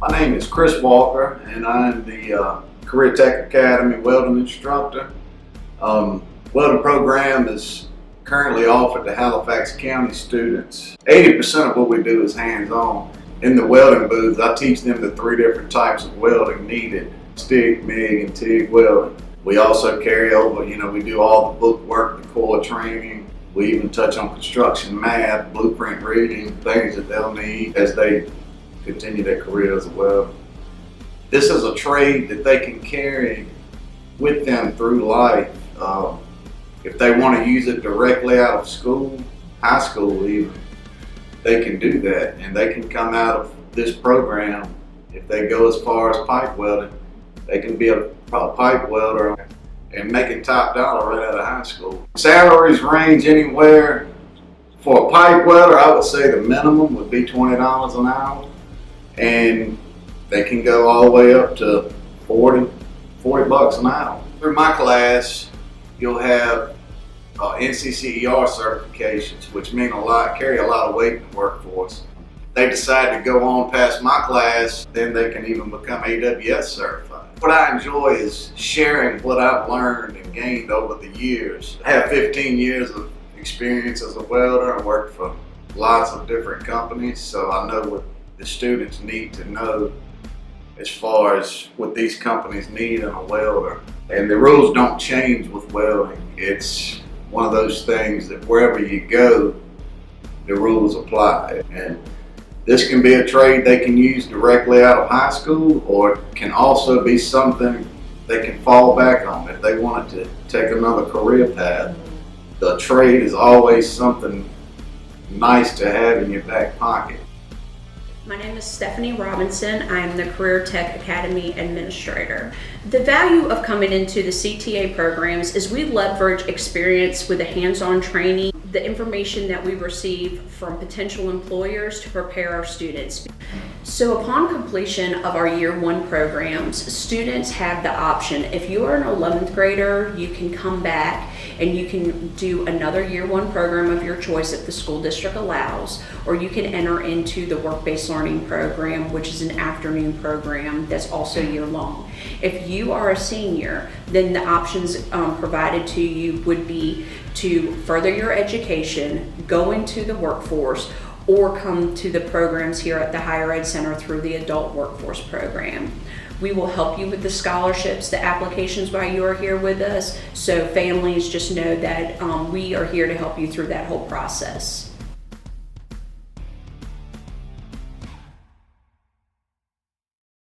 My name is Chris Walker, and I'm the Career Tech Academy welding instructor. Welding program is currently offered to Halifax County students. 80% of what we do is hands-on. In the welding booth, I teach them the 3 different types of welding needed: stick, MIG, and TIG welding. We also carry over, we do all the book work, the core training. We even touch on construction math, blueprint reading, things that they'll need as they continue their career as a welder. This is a trade that they can carry with them through life. If they want to use it directly out of school, high school even, they can do that, and they can come out of this program. If they go as far as pipe welding, they can be a pipe welder and making top dollar right out of high school. Salaries range anywhere. For a pipe welder, I would say the minimum would be $20 an hour, and they can go all the way up to 40 bucks an hour. Through my class, you'll have NCCER certifications, which mean a lot, carry a lot of weight in the workforce. They decide to go on past my class, then they can even become AWS certified. What I enjoy is sharing what I've learned and gained over the years. I have 15 years of experience as a welder. I worked for lots of different companies, so I know what the students need to know as far as what these companies need in a welder. And the rules don't change with welding. It's one of those things that wherever you go, the rules apply. And this can be a trade they can use directly out of high school, or it can also be something they can fall back on if they wanted to take another career path. The trade is always something nice to have in your back pocket. My name is Stephanie Robinson. I am the Career Tech Academy Administrator. The value of coming into the CTA programs is we leverage experience with the hands-on training, the information that we receive from potential employers to prepare our students. So upon completion of our year 1 programs, students have the option. If you are an 11th grader, you can come back and you can do another year 1 program of your choice if the school district allows, or you can enter into the work-based learning program, which is an afternoon program that's also year long. If you are a senior, then the options provided to you would be to further your education, go into the workforce, or come to the programs here at the Higher Ed Center through the Adult Workforce Program. We will help you with the scholarships, the applications while you are here with us, so families just know that we are here to help you through that whole process.